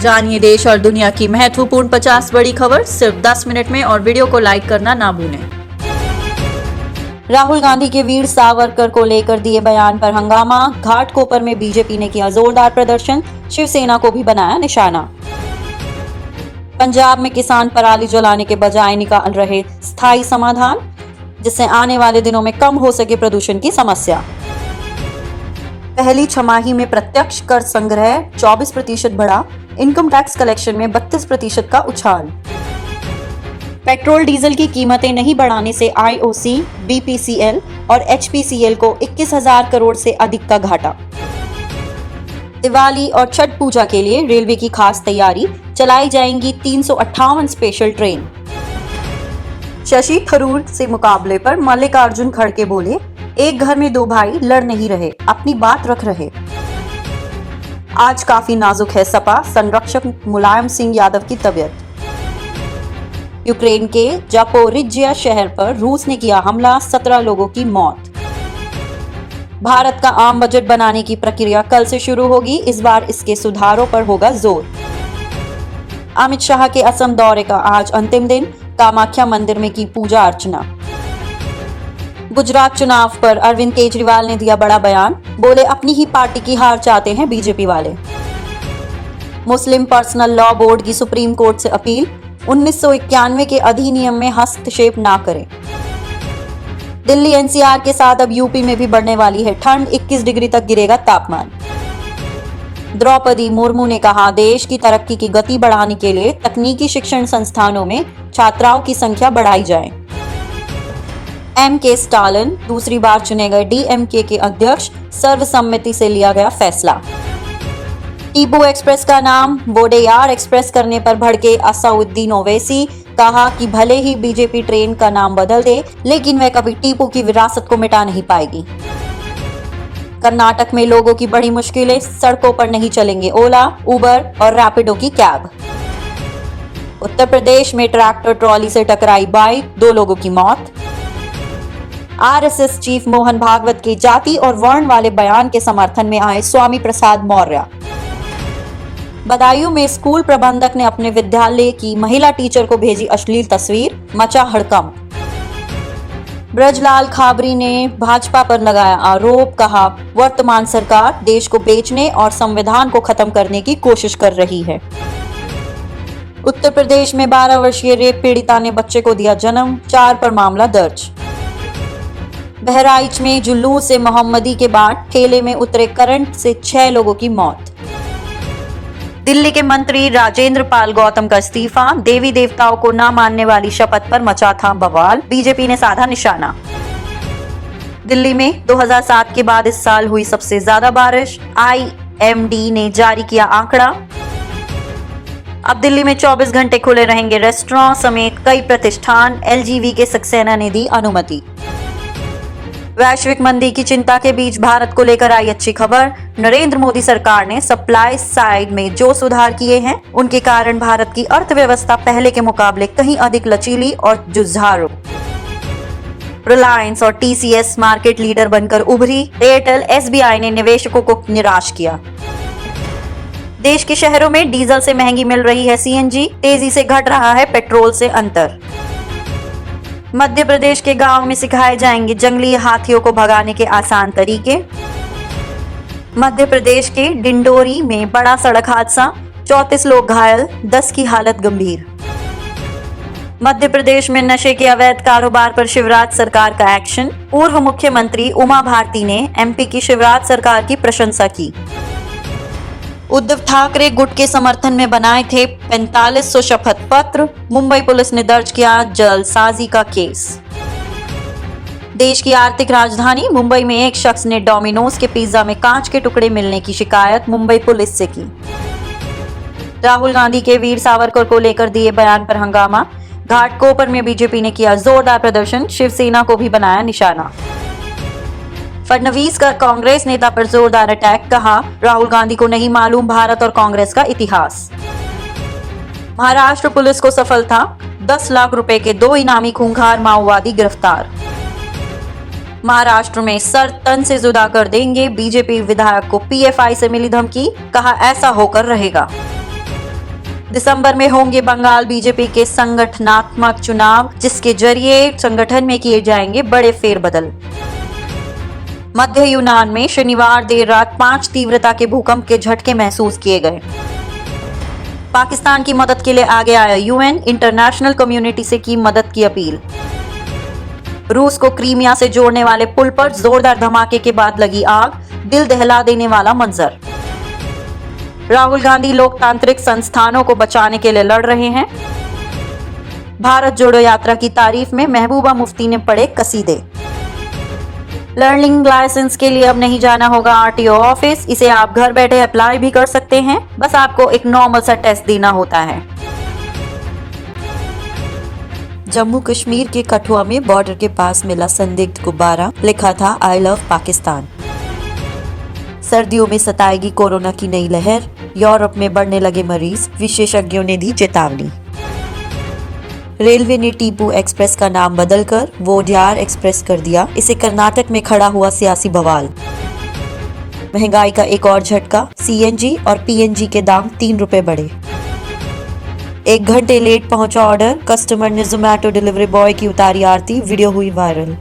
जानिए देश और दुनिया की महत्वपूर्ण 50 बड़ी खबर सिर्फ 10 मिनट में और वीडियो को लाइक करना ना भूलें। राहुल गांधी के वीर सावरकर को लेकर दिए बयान पर हंगामा। घाटकोपर में बीजेपी ने किया जोरदार प्रदर्शन, शिवसेना को भी बनाया निशाना। पंजाब में किसान पराली जलाने के बजाय निकाल रहे स्थायी समाधान, जिससे आने वाले दिनों में कम हो सके प्रदूषण की समस्या। पहली छमाही में प्रत्यक्ष कर संग्रह 24% बढ़ा, इनकम टैक्स कलेक्शन में 32% का उछाल। पेट्रोल डीजल की कीमतें नहीं बढ़ाने से आईओसी, बीपीसीएल और एचपीसीएल को 21,000 करोड़ से अधिक का घाटा। दिवाली और छठ पूजा के लिए रेलवे की खास तैयारी, चलाई जाएंगी 358 स्पेशल ट्रेन। शशि थरूर से मुकाबले पर मल्लिकार्जुन खड़गे बोले, एक घर में दो भाई लड़ नहीं रहे, अपनी बात रख रहे। आज काफी नाजुक है सपा संरक्षक मुलायम सिंह यादव की तबीयत। यूक्रेन के जापोरिज्जिया शहर पर रूस ने किया हमला, 17 लोगों की मौत। भारत का आम बजट बनाने की प्रक्रिया कल से शुरू होगी, इस बार इसके सुधारों पर होगा जोर। अमित शाह के असम दौरे का आज अंतिम दिन, कामाख्या मंदिर में की पूजा अर्चना। गुजरात चुनाव पर अरविंद केजरीवाल ने दिया बड़ा बयान, बोले अपनी ही पार्टी की हार चाहते हैं बीजेपी वाले। मुस्लिम पर्सनल लॉ बोर्ड की सुप्रीम कोर्ट से अपील, 1991 के अधिनियम में हस्तक्षेप ना करें। दिल्ली एनसीआर के साथ अब यूपी में भी बढ़ने वाली है ठंड, 21 डिग्री तक गिरेगा तापमान। द्रौपदी मुर्मू ने कहा, देश की तरक्की की गति बढ़ाने के लिए तकनीकी शिक्षण संस्थानों में छात्राओं की संख्या बढ़ाई जाए। एम.के. स्टालिन दूसरी बार चुने गए डीएमके के अध्यक्ष, सर्वसम्मति से लिया गया फैसला। टीपू एक्सप्रेस का नाम वोडेयार एक्सप्रेस करने पर भड़के असउद्दीन ओवैसी, कहा कि भले ही बीजेपी ट्रेन का नाम बदल दे, लेकिन वह कभी टीपू की विरासत को मिटा नहीं पाएगी। कर्नाटक में लोगों की बड़ी मुश्किलें, सड़कों पर नहीं चलेंगे ओला, उबर और रैपिडो की कैब। उत्तर प्रदेश में ट्रैक्टर ट्रॉली से टकराई बाइक, 2 लोगों की मौत। आरएसएस चीफ मोहन भागवत के जाति और वर्ण वाले बयान के समर्थन में आए स्वामी प्रसाद मौर्य। बदायूं में स्कूल प्रबंधक ने अपने विद्यालय की महिला टीचर को भेजी अश्लील तस्वीर, मचा हड़कंप। ब्रजलाल खाबरी ने भाजपा पर लगाया आरोप, कहा वर्तमान सरकार देश को बेचने और संविधान को खत्म करने की कोशिश कर रही है। उत्तर प्रदेश में 12 वर्षीय रेप पीड़िता ने बच्चे को दिया जन्म, 4 पर मामला दर्ज। बहराइच में जुलूस से मोहम्मदी के बाद ठेले में उतरे करंट से 6 लोगों की मौत। दिल्ली के मंत्री राजेंद्र पाल गौतम का इस्तीफा, देवी देवताओं को न मानने वाली शपथ पर मचा था बवाल, बीजेपी ने साधा निशाना। दिल्ली में 2007 के बाद इस साल हुई सबसे ज्यादा बारिश, आईएमडी ने जारी किया आंकड़ा। अब दिल्ली में 24 घंटे खुले रहेंगे रेस्टोरेंट समेत कई प्रतिष्ठान, एलजीवी के सक्सेना ने दी अनुमति। वैश्विक मंदी की चिंता के बीच भारत को लेकर आई अच्छी खबर, नरेंद्र मोदी सरकार ने सप्लाई साइड में जो सुधार किए हैं, उनके कारण भारत की अर्थव्यवस्था पहले के मुकाबले कहीं अधिक लचीली और जुझारू। रिलायंस और टीसीएस मार्केट लीडर बनकर उभरी, एयरटेल, एसबीआई ने निवेशकों को निराश किया। देश के शहरों में डीजल से महंगी मिल रही है सीएनजी, तेजी से घट रहा है पेट्रोल से अंतर। मध्य प्रदेश के गांव में सिखाए जाएंगे जंगली हाथियों को भगाने के आसान तरीके। मध्य प्रदेश के डिंडोरी में बड़ा सड़क हादसा, 34 लोग घायल, 10 की हालत गंभीर। मध्य प्रदेश में नशे के अवैध कारोबार पर शिवराज सरकार का एक्शन, पूर्व मुख्यमंत्री उमा भारती ने एमपी की शिवराज सरकार की प्रशंसा की। उद्धव ठाकरे गुट के समर्थन में बनाए थे 4500 शपथ पत्र, मुंबई पुलिस ने दर्ज किया जालसाजी का केस। देश की आर्थिक राजधानी मुंबई में एक शख्स ने डोमिनोज के पिज्जा में कांच के टुकड़े मिलने की शिकायत मुंबई पुलिस से की। राहुल गांधी के वीर सावरकर को लेकर दिए बयान पर हंगामा, घाटकोपर में बीजेपी ने किया जोरदार प्रदर्शन, शिवसेना को भी बनाया निशाना। फडणवीस का कांग्रेस नेता पर जोरदार अटैक, कहा राहुल गांधी को नहीं मालूम भारत और कांग्रेस का इतिहास। महाराष्ट्र पुलिस को सफलता, 10 लाख रुपए के 2 इनामी खूंखार माओवादी गिरफ्तार। महाराष्ट्र में सर तन से जुदा कर देंगे, बीजेपी विधायक को पीएफआई से मिली धमकी, कहा ऐसा होकर रहेगा। दिसंबर में होंगे बंगाल बीजेपी के संगठनात्मक चुनाव, जिसके जरिए संगठन में किए जाएंगे बड़े फेरबदल। मध्य यूनान में शनिवार देर रात 5 तीव्रता के भूकंप के झटके महसूस किए गए। पाकिस्तान की मदद के लिए आगे आया यूएन, इंटरनेशनल कम्युनिटी से की मदद की अपील। रूस को क्रीमिया से जोड़ने वाले पुल पर जोरदार धमाके के बाद लगी आग, दिल दहला देने वाला मंजर। राहुल गांधी लोकतांत्रिक संस्थानों को बचाने के लिए लड़ रहे हैं। भारत जोड़ो यात्रा की तारीफ में महबूबा मुफ्ती ने पढ़े कसीदे। लर्निंग लाइसेंस के लिए अब नहीं जाना होगा आरटीओ ऑफिस, इसे आप घर बैठे अप्लाई भी कर सकते हैं, बस आपको एक नॉर्मल सा टेस्ट देना होता है। जम्मू कश्मीर के कठुआ में बॉर्डर के पास मिला संदिग्ध गुब्बारा, लिखा था आई लव पाकिस्तान। सर्दियों में सताएगी कोरोना की नई लहर, यूरोप में बढ़ने लगे मरीज, विशेषज्ञों ने दी चेतावनी। रेलवे ने टीपू एक्सप्रेस का नाम बदलकर वोडियार एक्सप्रेस कर दिया, इसे कर्नाटक में खड़ा हुआ सियासी बवाल। महंगाई का एक और झटका, सीएनजी और पीएनजी के दाम 3 रुपए बढ़े। 1 घंटे लेट पहुंचा ऑर्डर, कस्टमर ने जोमैटो डिलीवरी बॉय की उतारी आरती, वीडियो हुई वायरल।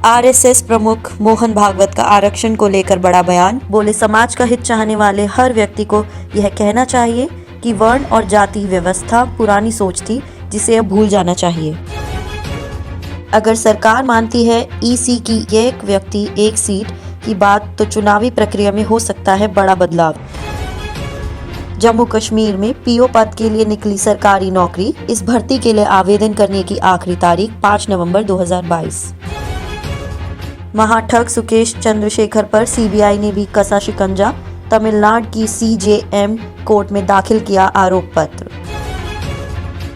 आरएसएस प्रमुख मोहन भागवत का आरक्षण को लेकर बड़ा बयान, बोले समाज का हित चाहने वाले हर व्यक्ति को यह कहना चाहिए कि वर्ण और जाति व्यवस्था पुरानी सोच थी, जिसे अब भूल जाना चाहिए। अगर सरकार मानती है ईसी की एक व्यक्ति एक सीट की बात, तो चुनावी प्रक्रिया में हो सकता है बड़ा बदलाव। जम्मू कश्मीर में पीओ पद के लिए निकली सरकारी नौकरी, इस भर्ती के लिए आवेदन करने की आखिरी तारीख 5 नवंबर 2022। महाठग सुकेश चंद्रशेखर पर सीबीआई ने भी कसा शिकंजा, तमिलनाडु की सीजेएम कोर्ट में दाखिल किया आरोप पत्र।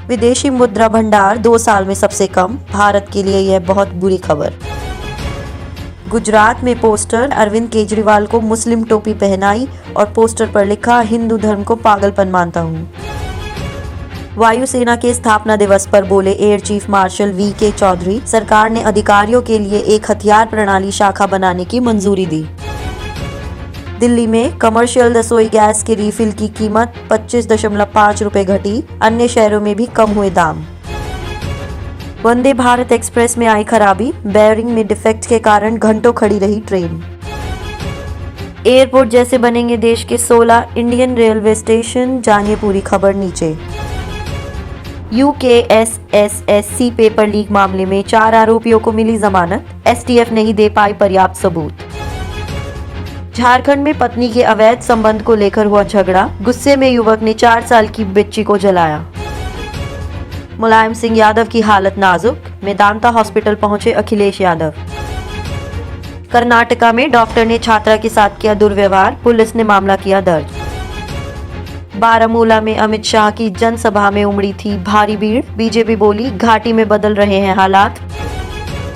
विदेशी मुद्रा भंडार 2 साल में सबसे कम, भारत के लिए यह बहुत बुरी खबर। गुजरात में पोस्टर, अरविंद केजरीवाल को मुस्लिम टोपी पहनाई और पोस्टर पर लिखा हिंदू धर्म को पागलपन मानता हूँ। वायुसेना के स्थापना दिवस पर बोले air chief marshal V K Chaudhary, सरकार ने अधिकारियों के लिए एक हथियार प्रणाली शाखा बनाने की मंजूरी दी। दिल्ली में कमर्शियल रसोई गैस के रिफिल की कीमत 25.5 रुपए घटी, अन्य शहरों में भी कम हुए दाम। वंदे भारत एक्सप्रेस में आई खराबी, बेयरिंग में डिफेक्ट के कारण घंटों खड़ी रही ट्रेन। एयरपोर्ट जैसे बनेंगे देश के 16 इंडियन रेलवे स्टेशन, जानिए पूरी खबर नीचे। यूकेएसएसएससी पेपर लीक मामले में 4 आरोपियों को मिली जमानत, एसटीएफ नहीं दे पाई पर्याप्त सबूत। झारखंड में पत्नी के अवैध संबंध को लेकर हुआ झगड़ा, गुस्से में युवक ने 4 साल की बच्ची को जलाया। मुलायम सिंह यादव की हालत नाजुक, मेदांता हॉस्पिटल पहुंचे अखिलेश यादव। कर्नाटका में डॉक्टर ने छात्रा के साथ किया दुर्व्यवहार, पुलिस ने मामला किया दर्ज। बारामूला में अमित शाह की जनसभा में उमड़ी थी भारी भीड़, बीजेपी बोली घाटी में बदल रहे हैं हालात।